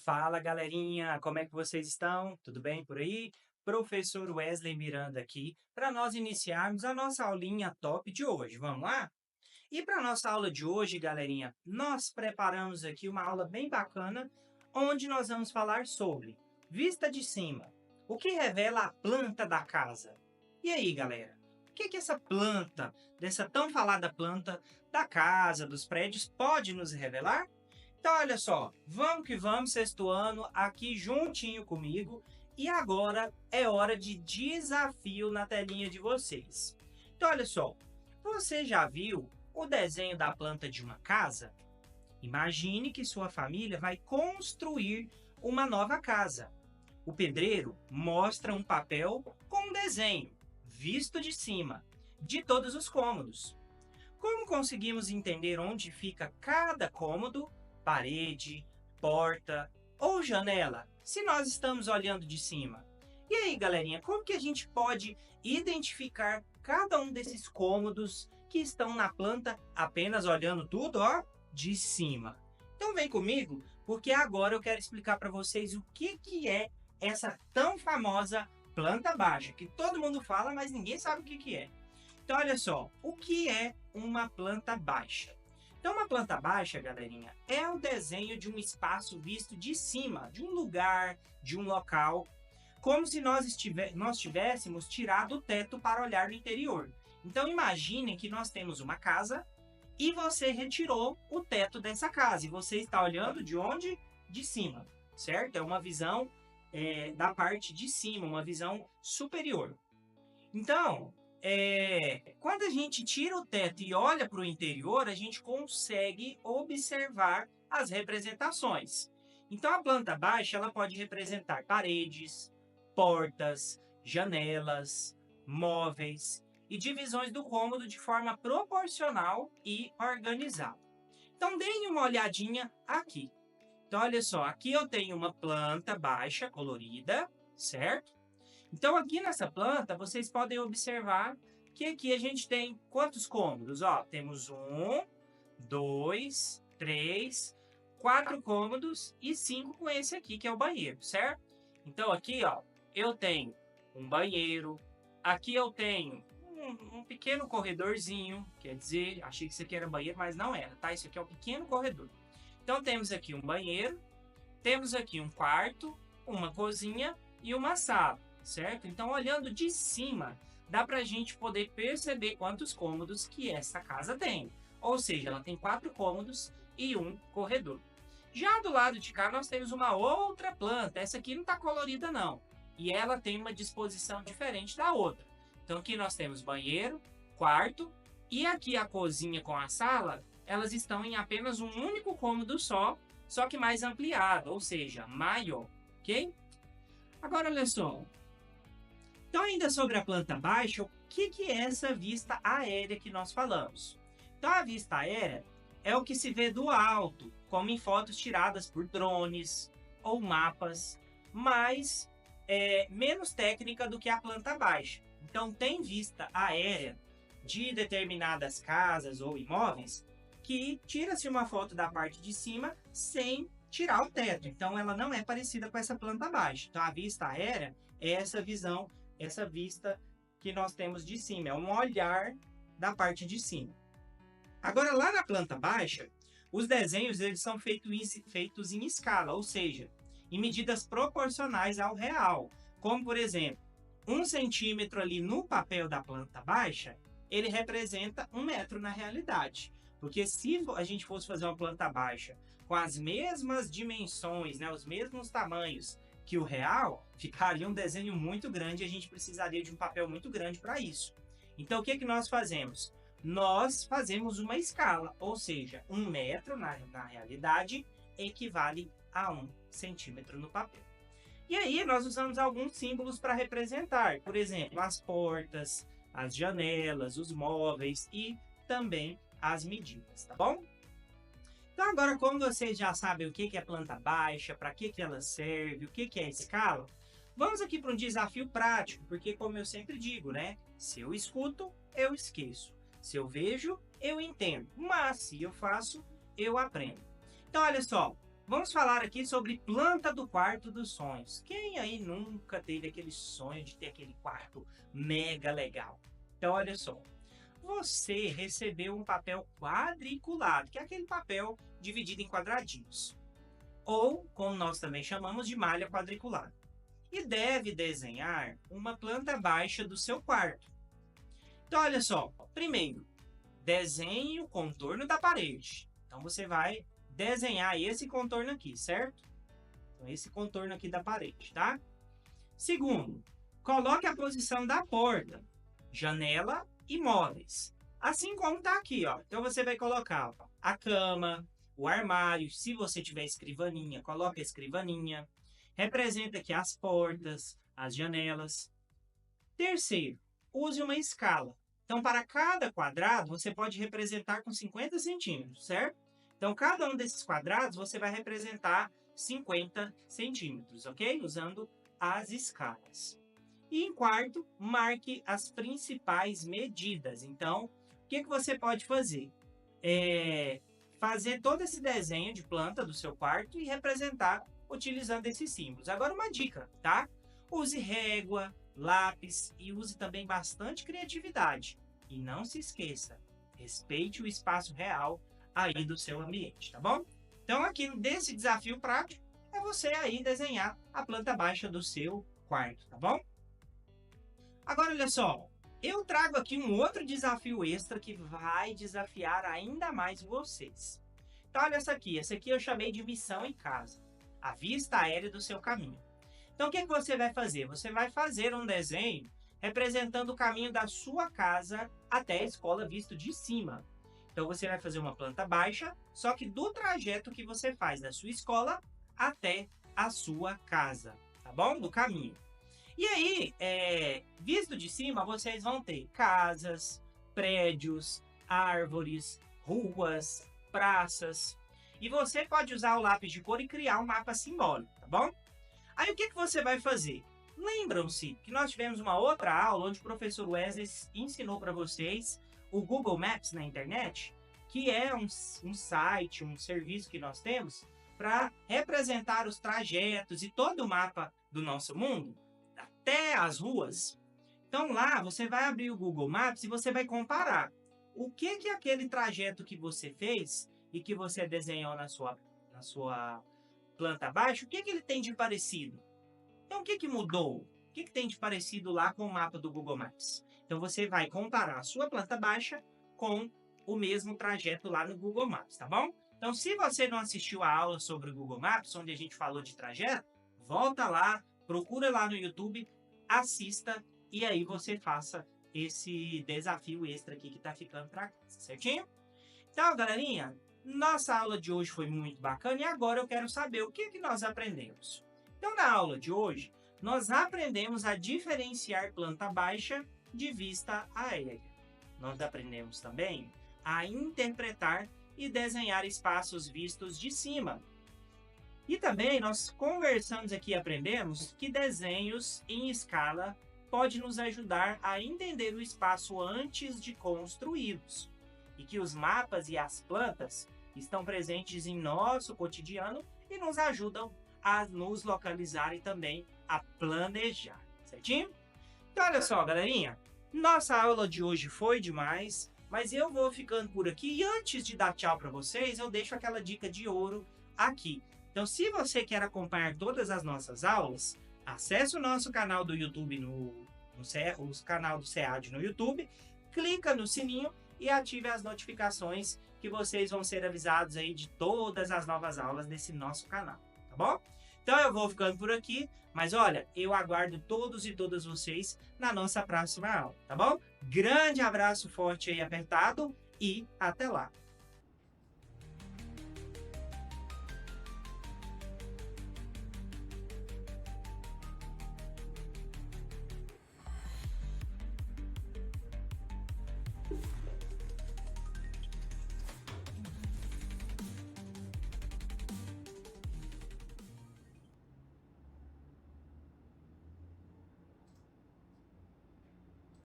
Fala galerinha, como é que vocês estão? Tudo bem por aí? Professor Wesley Miranda aqui, para nós iniciarmos a nossa aulinha top de hoje. Vamos lá? E para a nossa aula de hoje, galerinha, nós preparamos aqui uma aula bem bacana, onde nós vamos falar sobre vista de cima, o que revela a planta da casa. E aí, galera, o que essa planta, dessa tão falada planta da casa, dos prédios, pode nos revelar? Então, olha só, vamos que vamos, sexto ano, aqui juntinho comigo. E agora é hora de desafio na telinha de vocês. Então, olha só, você já viu o desenho da planta de uma casa? Imagine que sua família vai construir uma nova casa. O pedreiro mostra um papel com um desenho, visto de cima, de todos os cômodos. Como conseguimos entender onde fica cada cômodo, parede, porta ou janela, se nós estamos olhando de cima? E aí, galerinha, como que a gente pode identificar cada um desses cômodos que estão na planta apenas olhando tudo, ó, de cima? Então vem comigo, porque agora eu quero explicar para vocês o que é essa tão famosa planta baixa, que todo mundo fala, mas ninguém sabe o que é. Então, olha só, o que é uma planta baixa? Então, uma planta baixa, galerinha, é o desenho de um espaço visto de cima, de um lugar, de um local, como se nós tivéssemos tirado o teto para olhar no interior. Então, imaginem que nós temos uma casa e você retirou o teto dessa casa e você está olhando de onde? De cima, certo? É uma visão da parte de cima, uma visão superior. Então, quando a gente tira o teto e olha para o interior, a gente consegue observar as representações. Então, a planta baixa ela pode representar paredes, portas, janelas, móveis e divisões do cômodo de forma proporcional e organizada. Então, deem uma olhadinha aqui. Então, olha só, aqui eu tenho uma planta baixa colorida, certo? Então, aqui nessa planta, vocês podem observar que aqui a gente tem quantos cômodos? Ó, temos 2, 3, 4 cômodos e 5 com esse aqui, que é o banheiro, certo? Então, aqui, ó, eu tenho um banheiro. Aqui eu tenho um pequeno corredorzinho. Quer dizer, achei que isso aqui era banheiro, mas não era, tá? Isso aqui é um pequeno corredor. Então, temos aqui um banheiro. Temos aqui um quarto, uma cozinha e uma sala, certo? Então, olhando de cima, dá para a gente poder perceber quantos cômodos que essa casa tem. Ou seja, ela tem 4 cômodos e um corredor. Já do lado de cá, nós temos uma outra planta. Essa aqui não está colorida, não. E ela tem uma disposição diferente da outra. Então, aqui nós temos banheiro, quarto e aqui a cozinha com a sala, elas estão em apenas um único cômodo só que mais ampliado, ou seja, maior, ok? Agora, olha só. Então, ainda sobre a planta baixa, o que é essa vista aérea que nós falamos? Então, a vista aérea é o que se vê do alto, como em fotos tiradas por drones ou mapas, mas menos técnica do que a planta baixa. Então, tem vista aérea de determinadas casas ou imóveis que tira-se uma foto da parte de cima sem tirar o teto. Então, ela não é parecida com essa planta baixa. Então, a vista aérea é essa visão, essa vista que nós temos de cima. É um olhar da parte de cima. Agora, lá na planta baixa, os desenhos eles são feitos em escala, ou seja, em medidas proporcionais ao real. Como, por exemplo, 1 centímetro ali no papel da planta baixa, ele representa 1 metro na realidade. Porque se a gente fosse fazer uma planta baixa com as mesmas dimensões, né, os mesmos tamanhos que o real, ficaria um desenho muito grande e a gente precisaria de um papel muito grande para isso. Então, o que nós fazemos? Nós fazemos uma escala, ou seja, 1 metro na realidade equivale a 1 centímetro no papel. E aí, nós usamos alguns símbolos para representar, por exemplo, as portas, as janelas, os móveis e também as medidas, tá bom? Então agora, como vocês já sabem o que é planta baixa, para que ela serve, o que é escala, vamos aqui para um desafio prático, porque como eu sempre digo, né? Se eu escuto, eu esqueço. Se eu vejo, eu entendo. Mas se eu faço, eu aprendo. Então olha só, Vamos falar aqui sobre planta do quarto dos sonhos. Quem aí nunca teve aquele sonho de ter aquele quarto mega legal? Então, olha só. Você recebeu um papel quadriculado, que é aquele papel dividido em quadradinhos. Ou, como nós também chamamos de malha quadriculada. E deve desenhar uma planta baixa do seu quarto. Então, olha só. Primeiro, desenhe o contorno da parede. Então, você vai desenhar esse contorno aqui, certo? Então, esse contorno aqui da parede, tá? Segundo, coloque a posição da porta, janela e móveis. Assim como tá aqui, ó. Então, você vai colocar ó, a cama, o armário. Se você tiver escrivaninha, coloque a escrivaninha. Representa aqui as portas, as janelas. Terceiro, use uma escala. Então, para cada quadrado, você pode representar com 50 centímetros, certo? Então, cada um desses quadrados, você vai representar 50 centímetros, ok? Usando as escalas. E em quarto, marque as principais medidas. Então, o que você pode fazer? Fazer todo esse desenho de planta do seu quarto e representar utilizando esses símbolos. Agora, uma dica, tá? Use régua, lápis e use também bastante criatividade. E não se esqueça, respeite o espaço real aí do seu ambiente, tá bom? Então, aqui desse desafio prático, é você aí desenhar a planta baixa do seu quarto, tá bom? Agora, olha só, eu trago aqui um outro desafio extra que vai desafiar ainda mais vocês. Então, olha essa aqui eu chamei de missão em casa, a vista aérea do seu caminho. Então, o que você vai fazer? Você vai fazer um desenho representando o caminho da sua casa até a escola visto de cima. Então, você vai fazer uma planta baixa, só que do trajeto que você faz da sua escola até a sua casa, tá bom? Do caminho. E aí, visto de cima, vocês vão ter casas, prédios, árvores, ruas, praças. E você pode usar o lápis de cor e criar um mapa simbólico, tá bom? Aí, o que você vai fazer? Lembram-se que nós tivemos uma outra aula onde o professor Wesley ensinou para vocês o Google Maps na internet, que é um site, um serviço que nós temos para representar os trajetos e todo o mapa do nosso mundo, até as ruas. Então lá você vai abrir o Google Maps e você vai comparar o que aquele trajeto que você fez e que você desenhou na sua planta baixa, o que ele tem de parecido. Então o que mudou? O que tem de parecido lá com o mapa do Google Maps? Então, você vai comparar a sua planta baixa com o mesmo trajeto lá no Google Maps, tá bom? Então, se você não assistiu a aula sobre o Google Maps, onde a gente falou de trajeto, volta lá, procura lá no YouTube, assista e aí você faça esse desafio extra aqui que tá ficando para casa, certinho? Então, galerinha, nossa aula de hoje foi muito bacana e agora eu quero saber o que nós aprendemos. Então, na aula de hoje, nós aprendemos a diferenciar planta baixa de vista aérea. Nós aprendemos também a interpretar e desenhar espaços vistos de cima. E também nós conversamos aqui e aprendemos que desenhos em escala podem nos ajudar a entender o espaço antes de construí-los. E que os mapas e as plantas estão presentes em nosso cotidiano e nos ajudam a nos localizar e também a planejar, certinho? Então, olha só, galerinha, nossa aula de hoje foi demais, mas eu vou ficando por aqui e antes de dar tchau para vocês, eu deixo aquela dica de ouro aqui. Então, se você quer acompanhar todas as nossas aulas, acesse o nosso canal do YouTube, o canal do SEAD no YouTube, clica no sininho e ative as notificações que vocês vão ser avisados aí de todas as novas aulas desse nosso canal, tá bom? Então eu vou ficando por aqui, mas olha, eu aguardo todos e todas vocês na nossa próxima aula, tá bom? Grande abraço forte e apertado e até lá!